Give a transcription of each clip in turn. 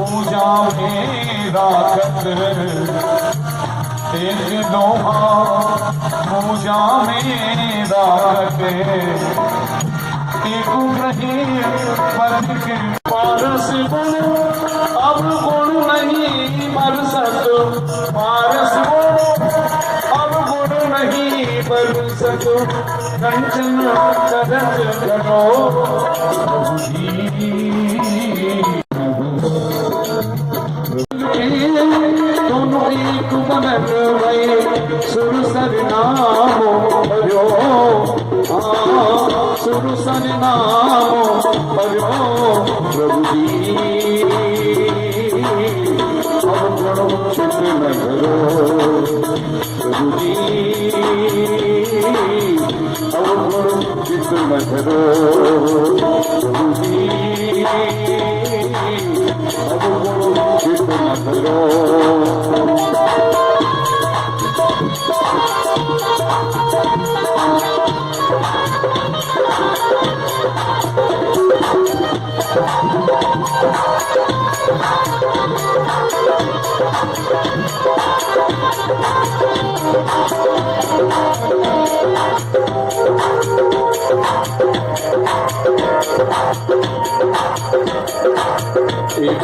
पूजा मेरा एक लोहा पूजा मेरा एक पारस गुण अब गुण नहीं बरसत पारस गुण अब गुण नहीं बरसत कंचन करत करो दोनों एक बनन भये सुर सर नामो भजो सुर सर नामो भजो प्रभु जी अब गुण चित न धरो प्रभु जी अब गुण चित न धरो प्रभु जी अब गुण चित न धरो एक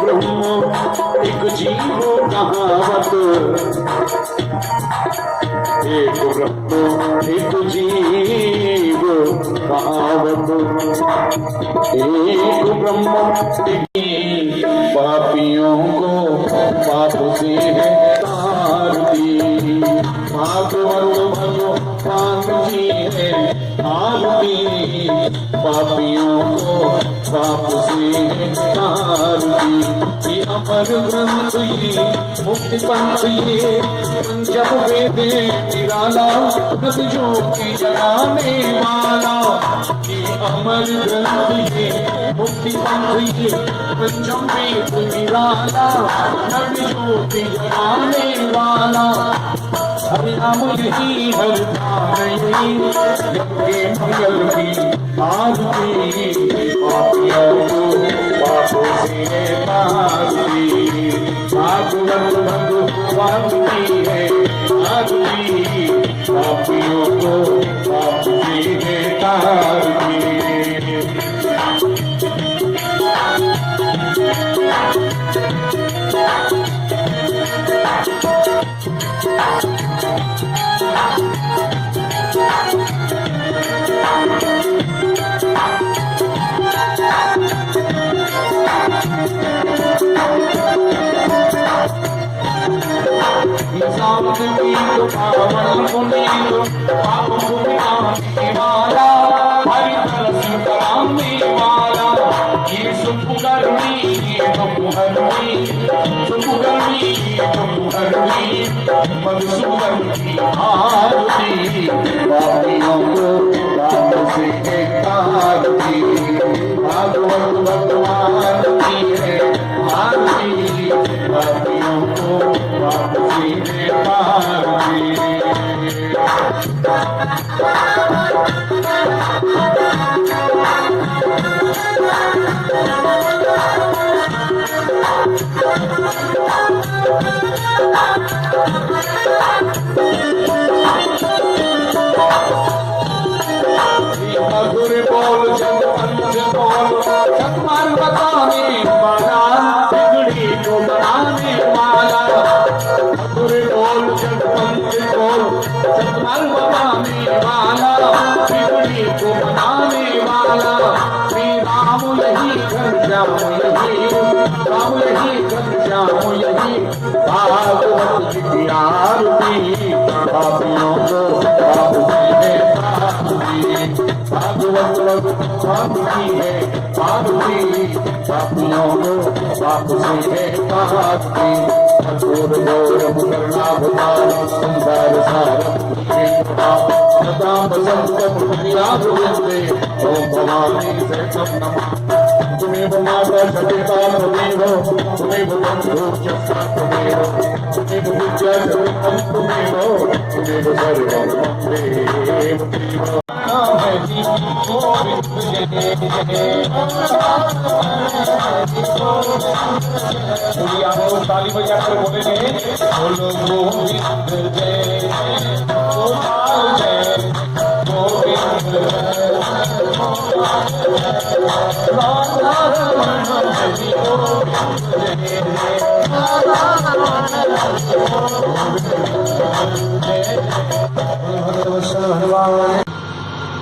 ब्रह्म एक जीव कहावत एक ब्रह्म एक जीव कहावत एक ब्रह्म एक पापियों को पाप से है आरती भागवत भगवान जी है आरती पापियों को पाप से आरती अमर ग्रंथ ये मुक्ति पंथ ये जब वेदे निराला नद ज्योति जगाने वाला ये अमर ग्रंथ ये मुक्ति पंथ ये पंचम वेद निराला नद ज्योति जगाने वाला हरि नाम यही हर यही गंगे मंगल की आरती पापियों को पापों से तारती भागवत भगवान की है आरती पापियों को पाप से तारती पावन पुनीत पाप पुण्य वाला हरि तरस कराने वाला ये सुपुगर्णी ये बमुहर्णी सुपुगर्णी ये बमुहर्णी मधुसूदन की आरती पापियों को पाप से तारती भागवत भगवान की है आरती पापियों को पाप से तारती मधुर बोल जग पंच बोल सतमार्ग बताने वाला बिगड़ी को बनाने वाला मधुर बोल जग पंच बोल सतमार्ग बताने वाला बिगड़ी को बनाने वाला श्री राम यही घनश्याम यही राम यही घनश्याम यही भागवत की आरती पापियों को पाप से तारती भागवत भगवान की है आरती प्राणियों को वापसी में पाती कठोर गौर मुकरणावतार सुंदर सदा बसंत मुनियावृंदे ओम भवानी शरणं नमः तुमेव माता सविता त्वमेव तुमेव बन्धु चक्र त्वमेव तुमेव विद्या सर्वं त्वमेव तुमेव सर्वं ताली बजा कर बोलेंगे बोलो गोविंद जय गोपाल जय गोविंद राधा रमण हरि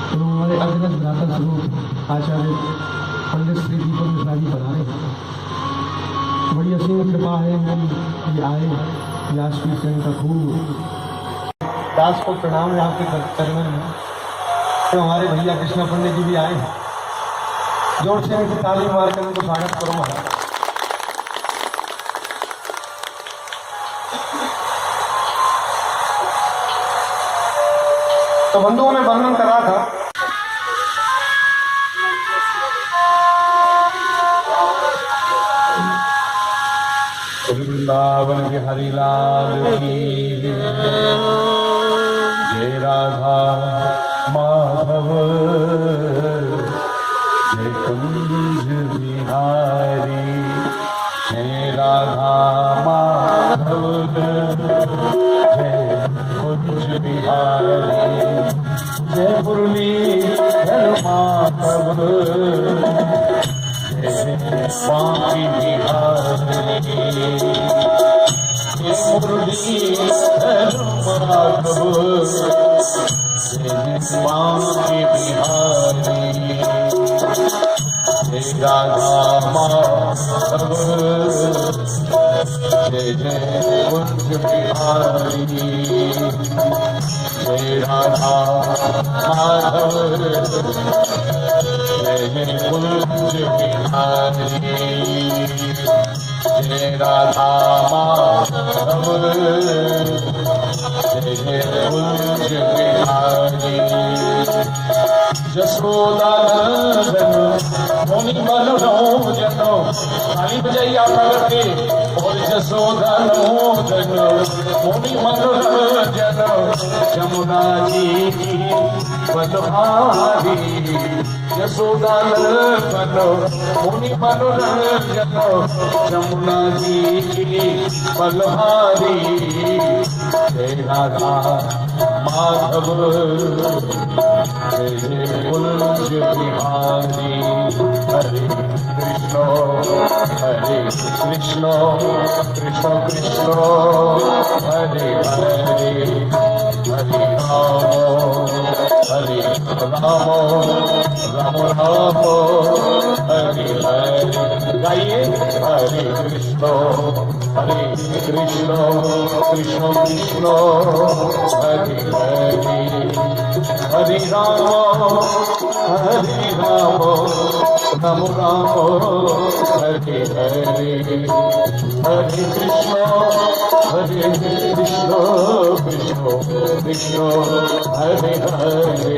हमारे अग्रज दाता स्वरूप आचार्य पंडित श्री दीपक मिश्रा जी बना रहे हैं। बड़ी असीम कृपा है कि आए व्यासपीठ से इनका खूब दास को प्रणाम है आपके चरणों में। तो हमारे भैया कृष्णा पंडित जी भी आए हैं, जोर से उनकी ताली मार कर उनको स्वागत करो महाराज। तो बंधुओं ने वर्णन करा था वृंदावन बिहारी लाल की जय राधा माधव जय कुंज बिहारी जय राधा माधव जय कुंज बिहारी जय मुरली माधव स्वामी बिहारी मुरली माधव स्वामी बिहारी जय राधा माधव जय जय कुंज बिहारी जय राधा माधव जय जय कुंज बिहारी जय राधा माधव जय जय कुंज बिहारी जसोदा नंदन मुनि मनोरंजन ताली बजाइए आप करके और जसोदा नंदन मुनि मनोरंजन जमुना जी बलहारी यशोदा नंदन मुनि मनोरंजन जमुना जी बलहारी जय राधा माधव जय जय कुंज बिहारी हरे कृष्ण कृष्ण कृष्ण कृष्ण हरे हरे हरे राम राम राम हरे हरे गाइए हरे कृष्ण कृष्ण कृष्ण हरे हरे हरे राम राम राम हरे हरे हरे कृष्ण कृष्ण कृष्ण हरे हरे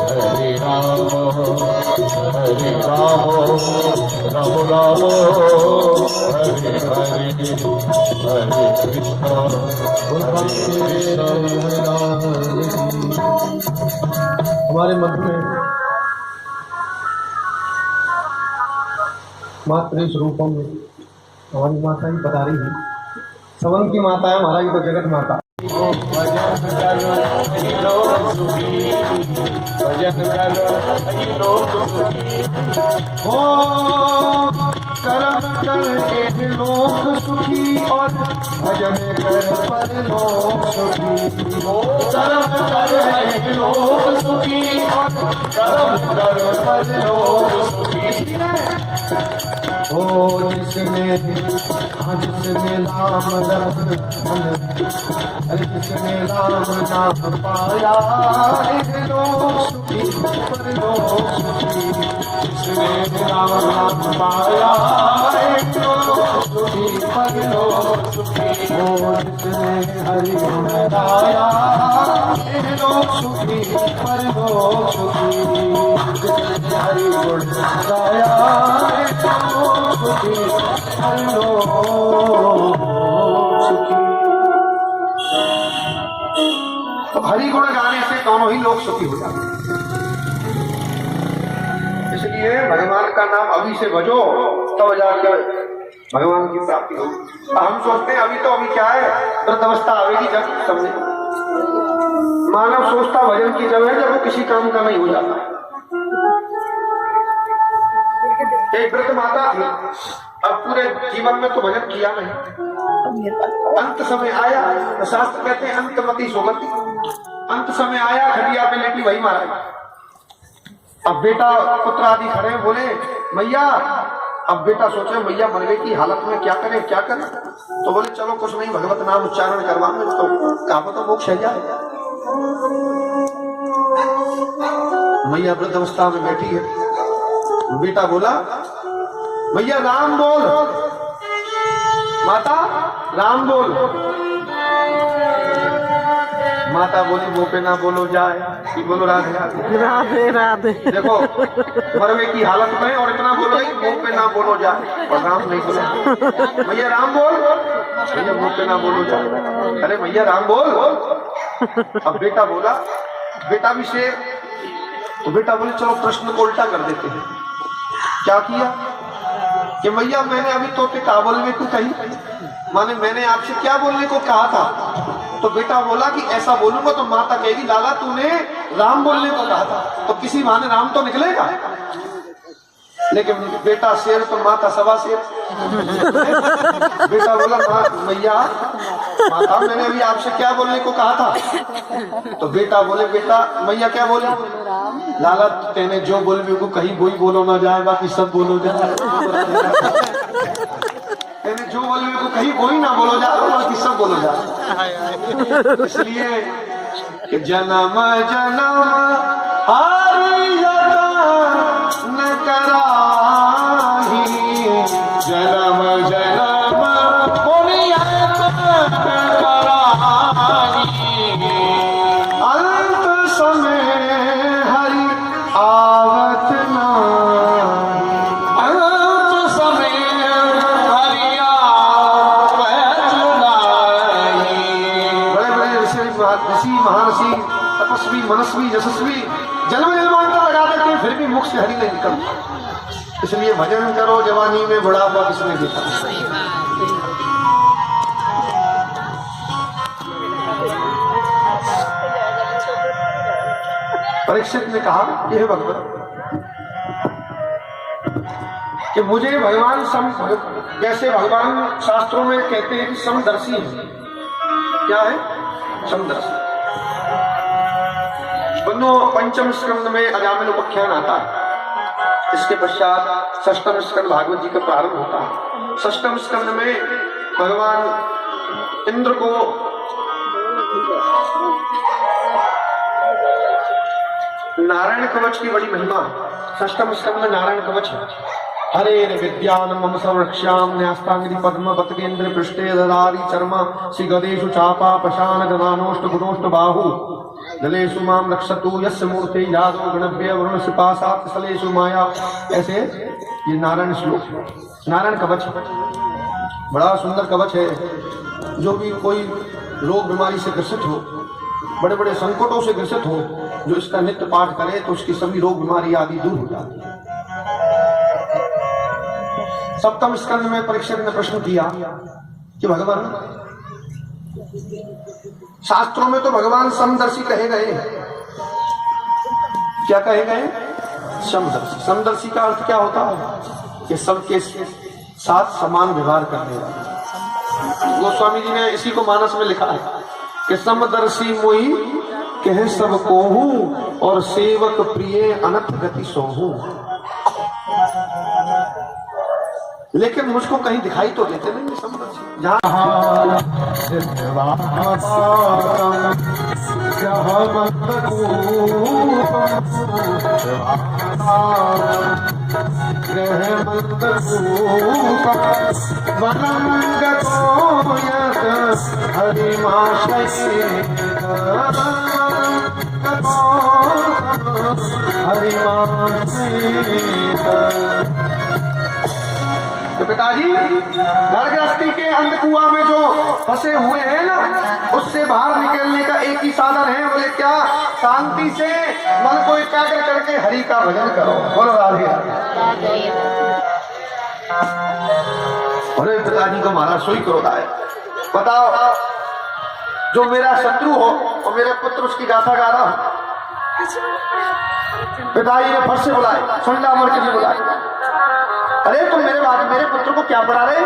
हरे राम राम राम हरे हरे हरे कृष्ण हमारे मध्य में मातृ स्वरूपों में हमारी माता ही बता रही है। सवन की माता है हमारा, तो जगत माता। भजन करो लोग सुखी, भजन करो लोग सुखी, ओ कर्म करके लोग सुखी और भजन कर पर लोग सुखी, ओ कर्म करके लोग सुखी और कर्म कर पर लोग सुखी। ओ ओ जिसने राम अरे जिसने राम नाम पाया लोग सुखी पर लोग सुखी जिसने राम नाम पाया लोग सुखी पर लोग सुखी ओ जिसने हरि गुण गाया लोग सुखी पर लोग सुखी जिसने हरि गुण गाया लोग सुखी पर लोग सुखी। तो हरि गुण गाने से दोनों ही लोग सुखी हो जाते हैं। इसलिए भगवान का नाम अभी से भजो, तब जाके भगवान की प्राप्ति होगी। हम सोचते हैं अभी तो अभी क्या है, वृद्धावस्था आवेगी जब समझे। मानव सोचता भजन की जब है जब वो किसी काम का नहीं हो जाता। एक वृद्ध माता थी, अब पूरे जीवन में तो भजन किया नहीं, अंत समय आया तो शास्त्र कहते हैं अंतमति सोमति। अंत समय आया, खटिया पे लेटी वही महाराज। अब बेटा पुत्र आदि खड़े बोले मैया, अब बेटा सोचे मैया मरने की हालत में क्या करें क्या करें, तो बोले चलो कुछ नहीं, भगवत नाम उच्चारण करवाने तो कहा तो मोक्ष है जाए। मैया वृद्ध अवस्था में बैठी है, बेटा बोला भैया राम बोल, माता राम बोल। माता बोली मुंह पे ना बोलो जाए, बोलो राधे राधे राधे राधे। देखो मरने की हालत में और इतना बोलो कि मुंह पे ना बोलो जाए, और राम नहीं बोला। भैया राम बोल, भैया मुंह पे ना बोलो जाए, अरे भैया राम बोल। अब बेटा बोला, बेटा भी शेर, तो बेटा बोले चलो प्रश्न को उल्टा कर देते हैं। क्या किया कि भैया मैंने अभी तो क्या बोलने को कही, माने मैंने आपसे क्या बोलने को कहा था, तो बेटा बोला कि ऐसा बोलूंगा तो माता कहेगी लाला तूने राम बोलने को कहा था, तो किसी माने राम तो निकलेगा। लेकिन बेटा शेर तो माता सवा शेर। बेटा बोला भैया माता मैंने अभी आपसे क्या बोलने को कहा था, तो बेटा बोले बेटा मैया क्या बोले, लाला तेने जो बोलने को कहीं वही बोलो ना जाए, बाकी सब बोलो जाए। तेने जो बोलने को कहीं वही ना बोलो जाए, बाकी सब बोलो जाए। इसलिए कि जन्म जन्म हारी न कराही, जन्म जन्म पुण्यत कराही, अंत समय हरि आवत नाही, अंत समय हरि आवत नाही। बड़े बड़े ऋषि महर्षि तपस्वी मनस्वी यशस्वी जन्म जन्मांतर लगा देते हैं, फिर भी मुख से हरि नहीं निकलता। इसलिए भजन करो जवानी में, बुढ़ापा किसने देखा। परीक्षित ने कहा कि हे भगवान, कि मुझे भगवान जैसे भगवान शास्त्रों में कहते हैं कि समदर्शी है। क्या है समदर्शी? पंचम स्कंद में अजामिल उपाख्यान आता है, इसके पश्चात षष्ठम स्कंद भागवत जी का प्रारंभ होता है। षष्ठम स्कंद में भगवान इंद्र को नारायण कवच की बड़ी महिमा। षष्ठम स्कंद में नारायण कवच है। हरे विद्यान मम संरक्ष्याम न्यास्तांगिरी पद्म पतकेन्द्र पृष्ठे ददारी चर्मा श्री गदेशु चापा पशान गदानोष्ट गुणोष्ट बाहु दलेशु माम रक्षतु यस्य मूर्ते यादव गणव्य वरुण सिपासात सलेशु माया। ऐसे ये नारायण श्लोक, नारायण कवच बड़ा सुंदर कवच है। जो भी कोई रोग बीमारी से ग्रसित हो, बड़े बड़े संकटों से ग्रसित हो, जो इसका नित्य पाठ करे तो उसकी सभी रोग बीमारी आदि दूर हो जाती है। सप्तम स्कंद में परीक्षित ने प्रश्न किया कि भगवान, शास्त्रों में तो भगवान समदर्शी कहे गए, क्या कहे गए? समदर्शी। समदर्शी का अर्थ क्या होता है? कि सबके साथ समान व्यवहार करने वाला। गोस्वामी जी ने इसी को मानस में लिखा है कि समदर्शी मोही कह सब कोहूं और सेवक प्रिय अनथ गति सोहूं। लेकिन मुझको कहीं दिखाई तो देते नहीं समझ जहाँ तो पिताजी घर गृहस्थी के अंधकुआं में जो फंसे हुए हैं ना, उससे बाहर निकलने का एक ही साधन है। बोले क्या? शांति से मन को एकाग्र करके हरि का भजन करो। बोलो राधे राधे। अरे पिताजी को महाराज सोई क्रोध आए। बताओ, जो मेरा शत्रु हो और मेरे पुत्र उसकी गाथा गा रहा हो। पिताजी ने फट से बुलाए, सुंडा मर के बुलाए। अरे तुम मेरे पुत्र को क्या पढ़ा रहे?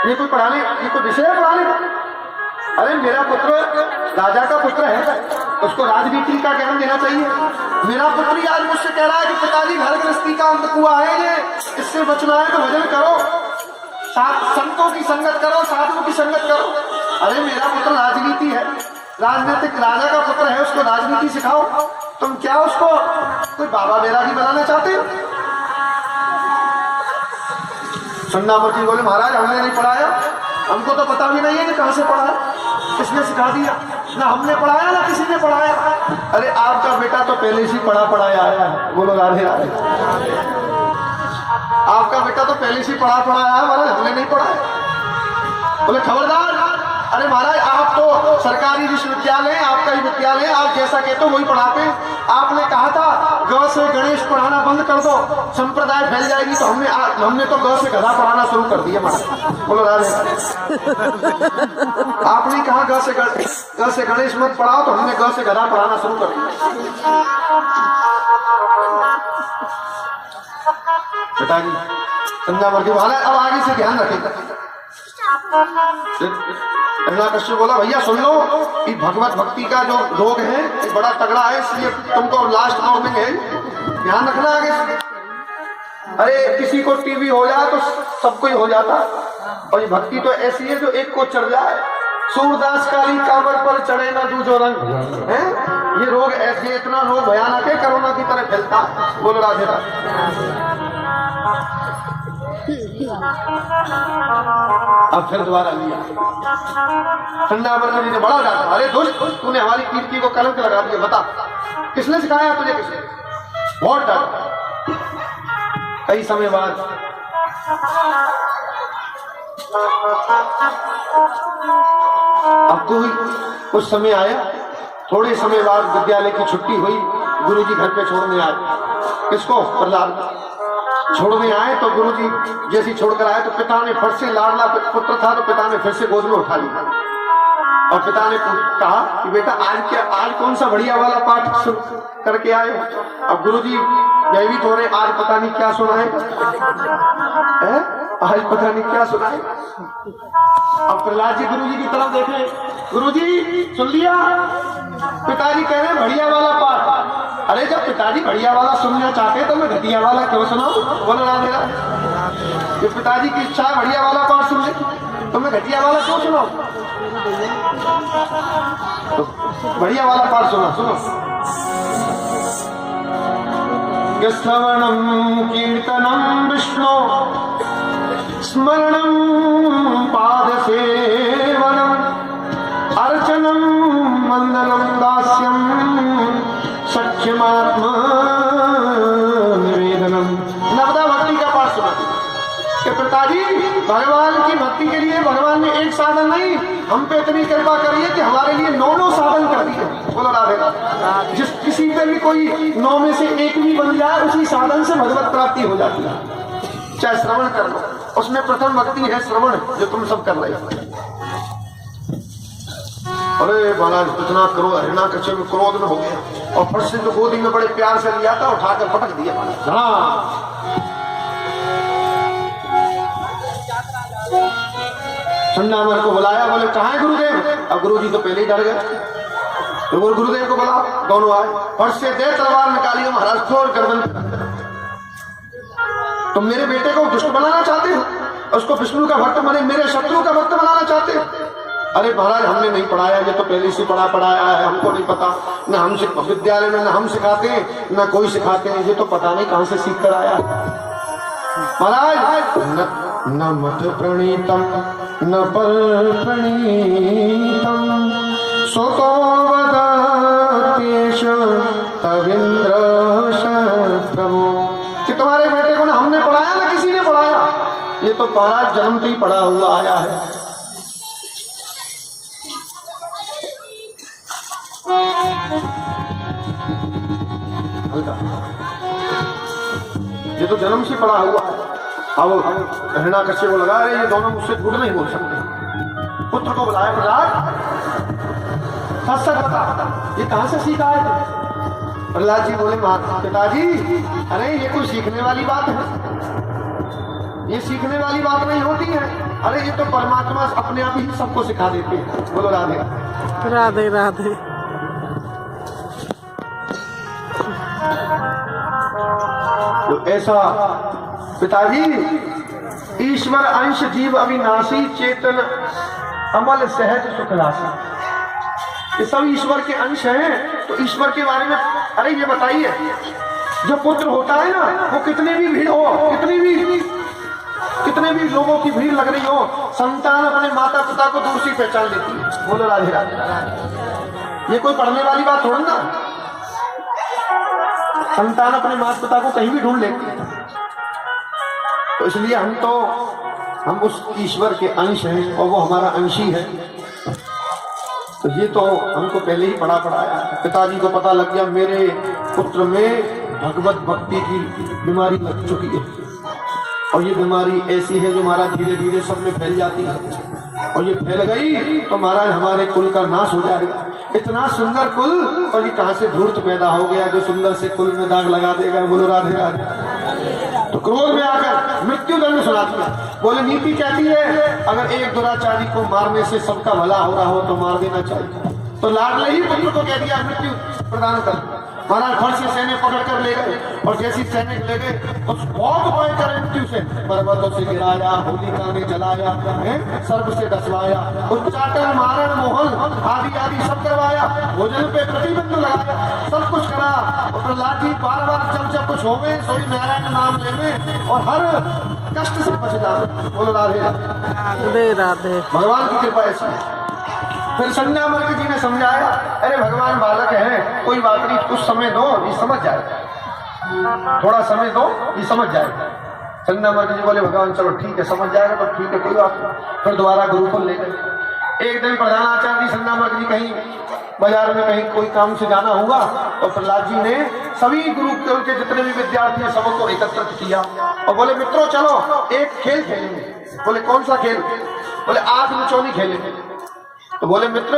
ये कोई पढ़ाने, ये कोई विषय है पढ़ाने का? अरे मेरा पुत्र राजा का पुत्र है, उसको राजनीति का ज्ञान देना चाहिए। मेरा पुत्र ही आज मुझसे कह रहा है कि पिताजी घर गृहस्थी का अंधकुआं है ये, इससे बचना है तो भजन करो, संतों की संगत करो, साधुओं की संगत करो। अरे मेरा पुत्र राजनीति है, राजनीतिक राजा का पुत्र है, उसको राजनीति सिखाओ। तुम क्या उसको कोई बाबा बैरागी बनाना चाहते हो? सुन्नापुर जी बोले महाराज हमने नहीं पढ़ाया, हमको तो पता भी नहीं है कि कहाँ से पढ़ा, किसने सिखा दिया? ना हमने पढ़ाया ना किसी ने पढ़ाया। अरे आपका बेटा तो पहले से पढ़ा पढ़ाया आया है। बोलो राधे राधे। आपका बेटा तो पहले से पढ़ा पढ़ाया है महाराज, हमने नहीं पढ़ाया। बोले खबरदार। अरे महाराज आप तो सरकारी विश्वविद्यालय, आपका ही विद्यालय, आप जैसा कहते हो वही पढ़ाते हैं। आपने कहा था ग से गणेश पढ़ाना बंद कर दो, संप्रदाय फैल जाएगी, तो हमने तो ग से गधा पढ़ाना शुरू कर दिया महाराज। बोलो राधे। आपने कहा ग से गणेश मत पढ़ाओ, तो हमने ग से गधा पढ़ाना शुरू कर दिया। पिताजी संध्या वर्गी महाराज अब आगे से ध्यान रखेगा। कश्यप बोला भैया सुन लो कि भगवत भक्ति का जो रोग है ये बड़ा तगड़ा है, इसलिए तुमको लास्ट वार्निंग है, ध्यान रखना आगे से। अरे किसी को टीबी हो जाए तो सबको ही हो जाता, और ये भक्ति तो ऐसी है जो एक को चढ़ जाए। सूरदास काली कांवर पर चढ़े ना दूजो रंग है, ये रोग ऐसे इतना रोग भयानक है, कोरोना की तरह फैलता। बोलो राधे राधे। अब फिर दोबारा लिया। संध्यावर्ती जी ने बड़ा डांटा, अरे दोस्त तूने हमारी कीर्ति को कलंक लगा दिया, बता किसने सिखाया तुझे? किसने? बहुत डांटा। कई समय बाद अब कोई कुछ समय आया, थोड़े समय बाद विद्यालय की छुट्टी हुई, गुरुजी घर पे छोड़ने आए। किसको? प्रहलाद छोड़ने आए। तो गुरुजी जैसे छोड़कर आए तो पिता ने फट से, लाडला पुत्र था तो पिता ने फिर से गोद में उठा लिया और पिता ने कहा कि बेटा आज कौन सा बढ़िया वाला पाठ करके आए हो? अब गुरुजी भयभीत हो रहे, आज पता नहीं क्या सुना है, आज पता नहीं क्या सुना है। अब प्रहलाद जी गुरुजी की तरफ देखे, गुरुजी सुन लिया? पिताजी कह रहे बढ़िया वाला पाठ। अरे जब पिताजी बढ़िया वाला सुनना चाहते तो मैं घटिया वाला क्यों सुनाऊं? बोलो राधे राधे। जब पिताजी की इच्छा है बढ़िया वाला पाठ सुनने, तो मैं घटिया वाला क्यों सुनाऊं? तो बढ़िया वाला पाठ सुनो। श्रवणं कीर्तनं विष्णु स्मरणं पाद सेवनम् अर्चनं मंदनं दास्यं सख्यमात्मा निवेदनम। नवदा भक्ति का पाठ सुना कि पिताजी भगवान की भक्ति के लिए भगवान ने एक साधन नहीं, हम पे इतनी कृपा करिए कि हमारे लिए 9 साधन कर दिए। बोलो राधे राधे। जिस किसी पे भी कोई 9 में से एक भी बन जाए, उसी साधन से भगवत प्राप्ति हो जाती है। चाहे श्रवण कर लो, उसमें प्रथम भक्ति है श्रवण, जो तुम सब कर रहे हो। अरे महाराज इतना हिरण्यकश्यप में क्रोध में हो गया और फट से जो गोदी में बड़े प्यार से लिया था उठाकर पटक दिया महाराज। संडामर को बुलाया, बोले कहाँ है गुरुदेव? अब गुरुजी तो पहले ही डर गए। तो गुरुदेव को बुला, दोनों आए, फट से दे तलवार निकाली महाराज, खोल गर्दन। तुम मेरे बेटे को दुष्ट बनाना चाहते हो? उसको विष्णु का भक्त बने, मेरे शत्रु का भक्त बनाना चाहते हो? अरे महाराज हमने नहीं पढ़ाया, ये तो पहले से पढ़ाया है, हमको नहीं पता, न हम विद्यालय में न हम सिखाते हैं न कोई सिखाते हैं, ये तो पता नहीं कहां से सीख कर आया महाराज। न मत प्रणीतम न पर प्रणीतम सोतो वदात्येष तविंद्र शत्रमो, कि तुम्हारे बेटे को ना हमने पढ़ाया ना किसी ने पढ़ाया, ये तो महाराज जन्म से ही पढ़ा हुआ आया है। ये तो जन्म से पड़ा हुआ है। अब हिरण्याकश्यप को लगा रहे ये दोनों मुझसे झूठ नहीं बोल सकते। पुत्र को बुलाया, प्रहलाद सच बता ये कहां से सीखा है? प्रहलाद जी बोले पिताजी अरे ये कोई सीखने वाली बात है, ये सीखने वाली बात नहीं होती है, अरे ये तो परमात्मा अपने आप ही सबको सिखा देते हैं। बोलो राधे राधे राधे। तो ऐसा पिताजी ईश्वर अंश जीव अविनाशी चेतन अमल सहज सुख राशि, ये सब ईश्वर के अंश हैं। तो ईश्वर के बारे में अरे ये बताइए, जो पुत्र होता है ना वो कितने भी भीड़ हो, कितने भी लोगों की भीड़ लग रही हो, संतान अपने माता पिता को दूर से पहचान लेती है। बोलो राधे राधे। ये कोई पढ़ने वाली बात थोड़ी ना, संतान अपने माता पिता को कहीं भी ढूंढ लेती है। तो इसलिए हम उस ईश्वर के अंश हैं और वो हमारा अंशी है। तो ये तो हमको पहले ही पढ़ाया है। पिताजी को पता लग गया मेरे पुत्र में भगवत भक्ति की बीमारी लग चुकी है, और ये बीमारी ऐसी है जो हमारा धीरे धीरे सब में फैल जाती है, और ये फैल गई तो महाराज हमारे कुल का नाश हो जाएगा। इतना सुंदर कुल और ये कहां से धूर्त पैदा हो गया जो सुंदर से कुल में दाग लगा देगा। बोलो राधे राधे। तो क्रोध में आकर मृत्यु दंड सुना दिया। बोले नीति कहती है अगर एक दुराचारी को मारने से सबका भला हो रहा हो तो मार देना चाहिए। तो लाडले ही पुत्र को कह दिया मृत्यु प्रदान कर। महाराज फट से सैनिक पकड़ कर ले गए, और जैसी सैनिक ले गए उस बहुत भयंकर मृत्यु से पर्वतों से गिराया, होलिका ने जलाया, सर्प से डसवाया, उच्चाटन मारण मोहन आदि आदि सब करवाया, भोजन पे प्रतिबंध लगाया, सब कुछ करा। और प्रहलाद जी बार बार जब कुछ हो गए सोई नारायण नाम लेवे और हर कष्ट से बच जाए। बोलो राधे राधे राधे। भगवान की कृपा ऐसी है। फिर संज्ञामर्क जी ने समझाया अरे भगवान बालक है, कोई बात नहीं, कुछ समय दो ये समझ जाएगा, थोड़ा समय दो ये समझ जाएगा। संज्ञामर्क जी बोले भगवान चलो ठीक है समझ जाएगा तो ठीक है कोई बात नहीं। फिर दोबारा गुरुकुल ले गए। एक दिन प्रधानाचार्य जी संज्ञामर्क जी कहीं बाजार में कहीं कोई काम से जाना होगा, तो प्रहलाद जी ने सभी गुरुकुल के जितने भी विद्यार्थी हैं सबको एकत्रित किया और बोले मित्रों चलो एक खेल खेलेंगे। बोले कौन सा खेल? बोले आग मिचौनी खेलेंगे। तो बोले मित्र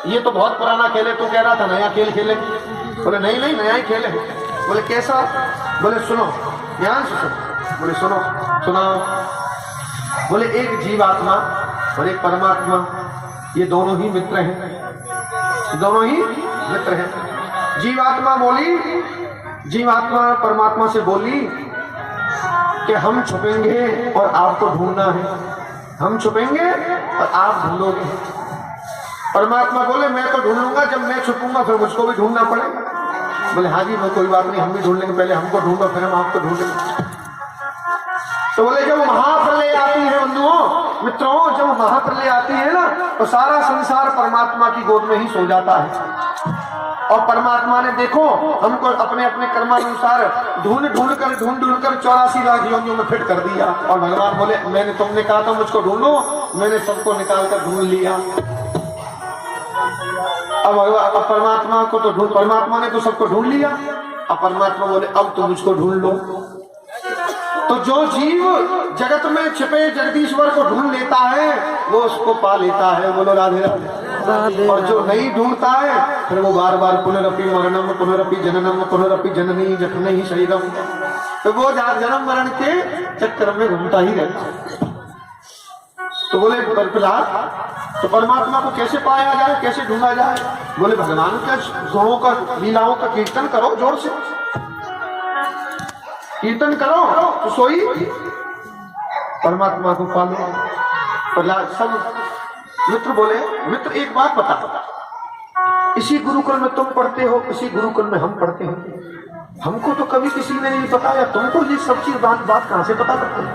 ये तो बहुत पुराना खेल है, तू कह रहा था नया खेल खेलेंगे। बोले नहीं नहीं नया ही खेल है। बोले कैसा? बोले सुनो ध्यान से सुनो। बोले सुनो सुनाओ। बोले एक जीवात्मा और एक परमात्मा, ये दोनों ही मित्र हैं, दोनों ही मित्र हैं। जीवात्मा बोली, जीवात्मा परमात्मा से बोली कि हम छुपेंगे और आपको ढूंढना है, हम छुपेंगे और आप ढूंढोगे। परमात्मा बोले मैं तो ढूंढ लूंगा, जब मैं छुपूंगा फिर मुझको भी ढूंढना पड़ेगा। बोले हाँ जी मैं कोई बात नहीं, हम भी ढूंढ लेंगे, पहले हमको ढूंढो फिर हम आपको ढूंढेंगे। तो बोले जब महाप्रलय आती है बंधुओं मित्रों, जब महाप्रलय आती है ना तो सारा संसार परमात्मा की गोद में ही सो जाता है। और परमात्मा ने देखो हमको अपने अपने कर्मानुसार ढूंढ ढूंढ कर 84 लाख योनियों में फिट कर दिया। और भगवान बोले मैंने तुमने कहा था मुझको ढूंढो, मैंने सबको निकाल कर ढूंढ लिया। अब परमात्मा को तो परमात्मा ने तो सबको ढूंढ लिया। अब परमात्मा बोले अब तुम मुझको ढूंढ लो। तो जो जीव जगत में छिपे जगदीश्वर को ढूंढ लेता है वो उसको पा लेता है। बोलो राधे राधे। और जो नहीं ढूंढता है फिर वो बार बार पुनरपि मरणम पुनरपि जननम पुनरपि जननी जखनी शरीरम, तो वो जन्म मरण के चक्कर में घूमता ही रहता है। तो बोले प्रहलाद तो परमात्मा को कैसे पाया जाए, कैसे ढूंढा जाए? बोले भगवान के गुणों का लीलाओं का कीर्तन करो, जोर से कीर्तन करो तो सोई। परमात्मा को पालो। प्रहलाद सब मित्र बोले, मित्र एक बात बता, इसी गुरुकुल में तुम पढ़ते हो, इसी गुरुकुल में हम पढ़ते हैं, हमको तो कभी किसी ने नहीं बताया, तुमको ये सब चीज बात कहां से पता करते हैं?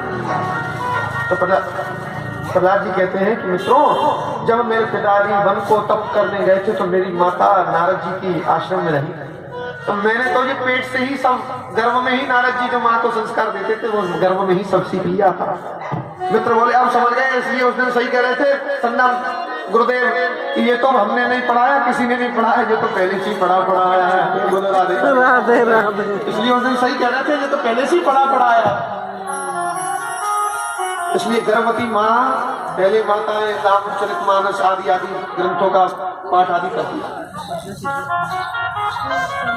तो प्रहलाद जी कहते हैं कि मित्रों, जब मेरे पिताजी वन को तप करने गए थे तो मेरी माता नारद जी की आश्रम में रही, तो मैंने तो ये पेट से ही सब, गर्भ में ही नारद जी जो माँ को संस्कार देते थे वो गर्भ में ही सब सीख लिया था। मित्र बोले आप समझ गए, इसलिए उस दिन सही कह रहे थे संदम गुरुदेव कि ये तो हमने नहीं पढ़ाया, किसी ने नहीं पढ़ाया, ये तो पहले से ही पढ़ा आया है। बोले राधे राधे राधे। इसलिए उस दिन सही कह रहे थे, ये तो पहले से ही पढ़ा आया। इसलिए गर्भवती माँ पहले माताएं रामचरितमानस आदि ग्रंथों का पाठ आदि करती है।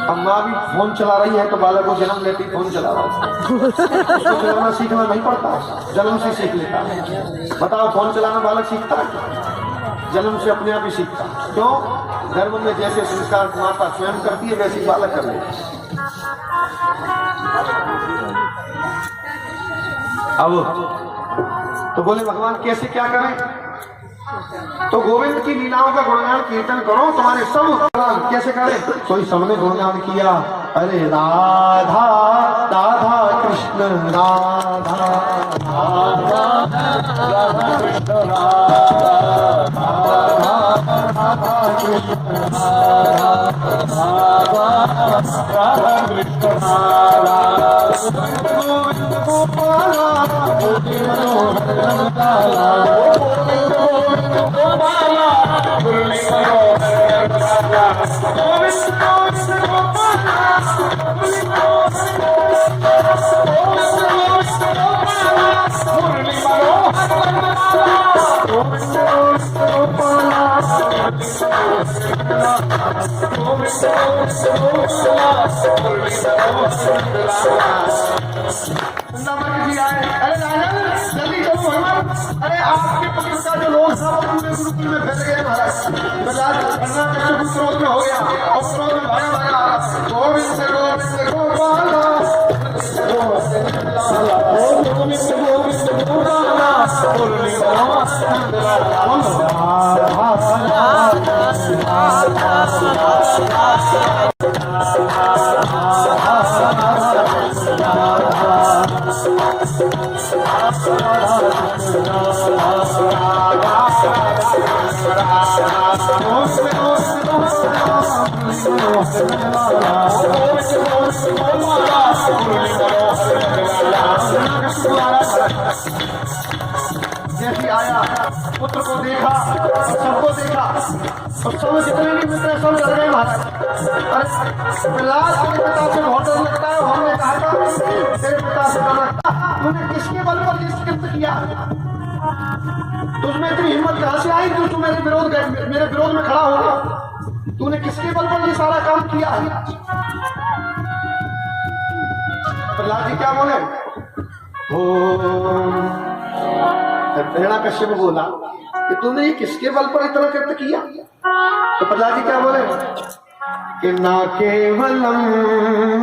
अब माँ भी फोन चला रही है तो बालक को जन्म लेते ही फोन चला रहा है, उसको चलाना सीखना नहीं पड़ता, जन्म से सीख लेता है। बताओ फोन चलाना बालक सीखता है? जन्म से अपने आप ही सीखता। क्यों? गर्भ में जैसे संस्कार माता स्वयं करती है वैसे बालक कर लेता है। अब तो बोले भगवान कैसे क्या करें? तो गोविंद की लीलाओं का गुणगान कीर्तन करो, तुम्हारे सब गुणगान कैसे करें? कोई सबने गुणगान किया, अरे राधा राधा कृष्ण राधा राधा राधा कृष्ण राधा राधा कृष्ण राधा राधा कृष्ण राधा गोविंद गोपाला गोविंद गोपाला मुरली मनोहर राजा गोविंद मुरली जी आए, अरे राजन जल्दी चलो भगवान, अरे आपके पुत्र का जो लोग था पूरे गुरुकुल में फैल गए महाराज। क्रोध में हो गया और क्रोध में भागा गोविंद गोविंद गोपाला गोविंद गोविंद गोपाला मुरली जैसे आया पुत्र को देखा, सबको देखा, और सब जितने भी मित्र सब डर गए महाराज। अरे प्रहलाद अपने पिता से बहुत डर लगता है, हमने कहा था तेरे पिता से डर लगता, तूने किसके बल पर ये कृत्य किया? तुझमें इतनी हिम्मत कहां से आई जो तू मेरे विरोध में खड़ा हो गया? तूने किसके बल पर ये सारा काम किया? प्रहलाद जी क्या बोले? हिरण्यकश्यप बोला कि तूने ये किसके बल पर इतना कृत्य किया? तो प्रहलाद जी क्या बोले कि ना केवलम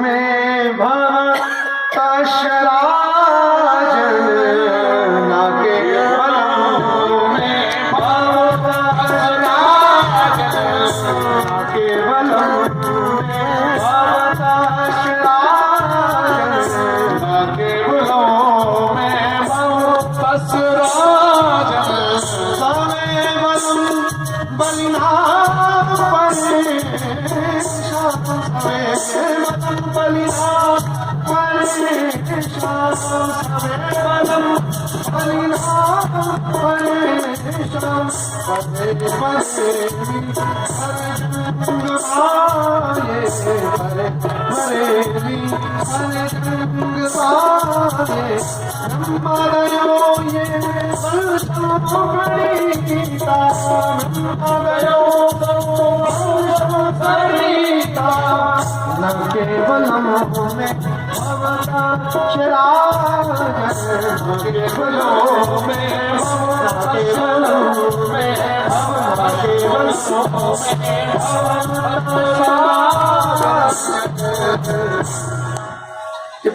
में भवतः शराजन, ना केवलम में भवतः शराजन, ना केवलम में भवतः शराजन, ना केवलम में भवतः शराजन, समेवलम बलिना केवलम में भवतः शराजन, केवलम में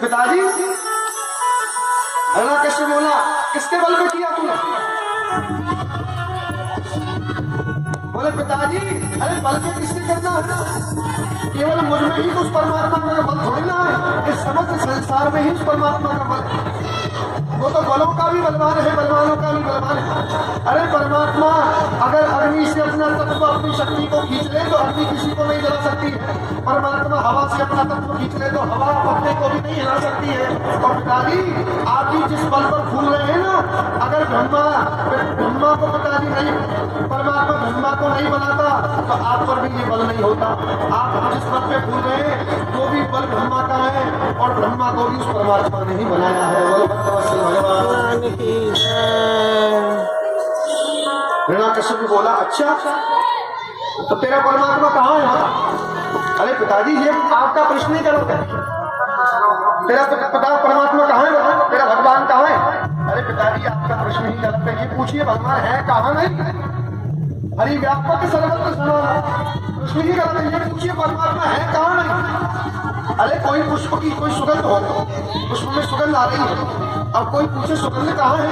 पिताजी हिरण्याकश्यप बोला किसके बल पे किया तूने? बोले पिताजी अरे बल पे किसने करना है? केवल मुझ में ही तो उस परमात्मा का बल थोड़ी ना है, इस समस्त संसार में ही उस परमात्मा का बल। वो तो बलों का भी बलवान है, बलवानों का भी बलवान है। अरे परमात्मा अगर अग्नि से अपना तत्व अपनी शक्ति को खींच ले तो अग्नि किसी को नहीं जला सकती है। परमात्मा हवा से अपना तत्व खींच ले तो हवा अपने को भी नहीं हिला सकती है। और पिताजी आप भी जिस बल पर फूल रहे हैं ना, अगर ब्रह्मा को पिताजी नहीं, परमात्मा ब्रह्मा को नहीं बनाता तो आप पर भी ये बल नहीं होता। आप जिस बल पे फूल रहे हैं वो भी बल ब्रह्मा का है और ब्रह्मा को भी उस परमात्मा ने ही बनाया है। भगवान की जय। हिरण्याकश्यप बोला अच्छा तो तेरा परमात्मा कहाँ है? अरे पिताजी ये आपका प्रश्न ही गलत है। तेरा पिता परमात्मा कहाँ है? तेरा भगवान कहाँ है? अरे पिताजी आपका प्रश्न ही गलत है। ये पूछिए भगवान है कहाँ? नहीं हरि व्यापक सर्वत्र समान, प्रश्न ही गलत है। ये पूछिए परमात्मा है कहाँ? नहीं। अरे कोई पुष्प की कोई सुगंध हो, पुष्प में सुगंध आ रही है, अब कोई पूछे सुगंध कहाँ है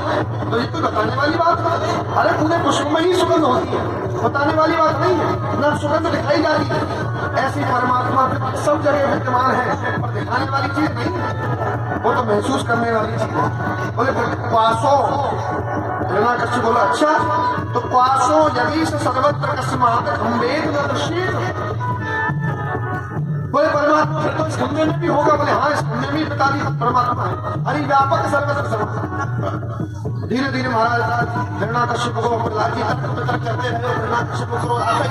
तो ये तो बताने वाली बात है। अरे पूरे पुष्प में ही सुगंध होती है, बताने वाली बात नहीं है, ना सुगंध दिखाई जाती है। ऐसी परमात्मा सब जगह विद्यमान है और दिखाने वाली चीज नहीं है, वो तो महसूस करने वाली चीज है। बोले क्वासो, हिरण्याकश्यप बोला अच्छा तो क्वासो यदि सर्वत्र कस्मात् खम्भेन न दृश्येत। बोले परमात्मा तो इस खम्भे में भी होगा? बोले हाँ इस खम्भे में पिताजी परमात्मा है। हरि व्यापक सर्वत्र सर्वत्र। धीरे धीरे महाराज हिरण्याकश्यप को प्रहलाद जी तर्क करते रहे। हिरण्याकश्यप को क्रोध आता है,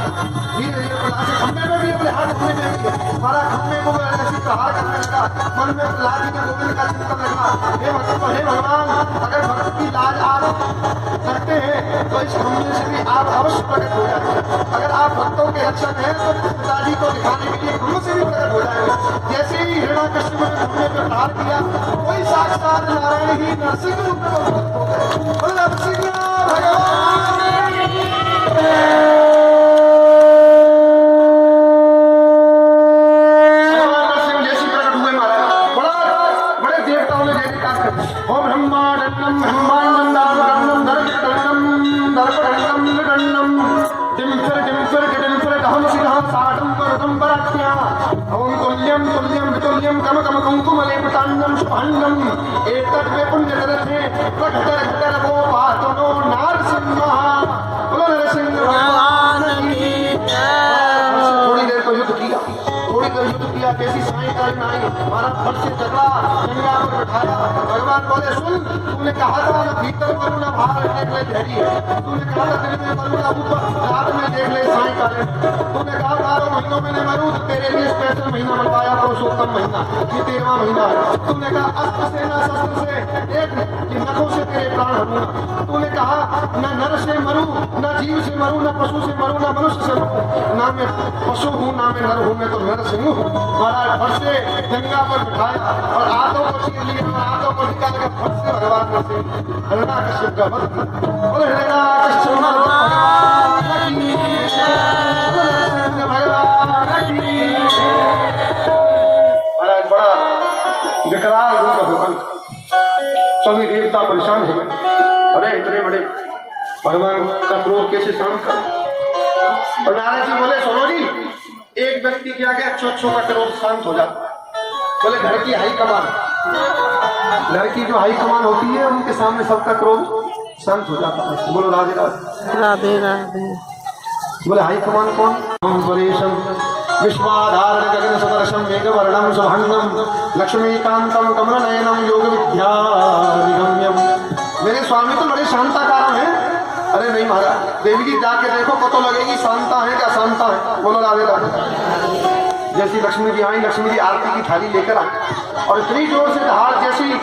धीरे धीरे प्रहलाद जी खम्भे में भी, बोले हाँ खम्भे में भी है। हमारा खम्भे को ऐसे प्रहार करने लगा। मन में प्रहलाद जी ने गोविंद का चिंतन लगा, हे भगवान अगर भक्त की लाज आप करते हैं तो इस खम्भे से भी आप अवश्य प्रकट हो जाएंगे। अगर आप भक्तों के रक्षक हैं तो पिताजी को दिखाने के लिए खम्भे से भी प्रकट हो जाएंगे। जैसे ही हिरण्याकश्यप ने खम्भे पर प्रहार किया कोई साक्षात नारायण ही नरसिंह रूप में हो गए। बोले नरसिंह भगवान जैसी प्रकट हुए महाराज। बड़े देवताओं ने जय जयकार कर ओम ब्रह्मांडम ब्रह्मांडम दानम दर्पणम दर्पणम निडंडम डिम्फर दहम सिद्धम साटम परदम पराख्या ओम तुल्यम तुल्यम वितुल्यम कम कम कुंकुम लेपतांडम शुभांडम एतत् वे पुण्यकरथे प्रकटर वो पातनो नारसिंह। बोलो नरसिंह भगवान की जय। थोड़ी देर को युद्ध किया, थोड़ी देर युद्ध किया। कैसी सायंकालीन आई, हमारा फट से झगड़ा, जंगा पर बैठाया। भगवान बोले सुन तूने कहा था ना भीतर मरू ना बाहर देख ले धैर्य है, तूने कहा था दिन में मरू ना ऊपर रात में देख ले सायंकालीन, तूने कहा 12 महीनों में नहीं मरू तो तेरे लिए स्पेशल महीना बनवाया पुरुषोत्तम महीना, ये 13वां महीना है। तूने कहा अस्त्र से ना शस्त्र से देख कि नखों से तेरे प्राण हरूंगा। तूने कहा न नर से मरू, न जीव से मरू, न पशु से मरू, न मनुष्य से मरू, ना मैं पशु हूँ ना मैं नर हूँ, मैं तो नरसिंह हूँ। महाराज फट से जंगा पर बिठाया और हाथों को छीन लिया, हाथों को निकाल कर फट से भगवान नरसिंह हिरण्याकश्यप का वध। बोले हिरण्याकश्यप भगवान की जय, भगवान की जय। महाराज बड़ा विकराल रूप भगवान, सभी देवता परेशान हो गए। अरे इतने बड़े भगवान का क्रोध कैसे शांत कर। और नारद जी बोले सुनो जी, एक व्यक्ति के आगे अच्छो का क्रोध शांत हो जाता। बोले घर की हाई कमान, घर की जो हाई कमान होती है उनके सामने सबका क्रोध शांत हो जाता है। बोलो राधे राधे। राधे राधे। बोले हाई कमान कौन? विश्वाधारण गगन सदर्शम मेघवर्णम शुभांगम लक्ष्मीकांतम कमलनयनम योग विद्या निगम्यम। मेरे स्वामी तो बड़े शांता कारण है। अरे नहीं महाराज, देवी जी जाके देखो पता लगेगी शांता है क्या शांता है। बोलो राधे राधे। जैसी लक्ष्मी जी आई, लक्ष्मी जी आरती की थाली लेकर आई और इतनी जोर से धार जैसी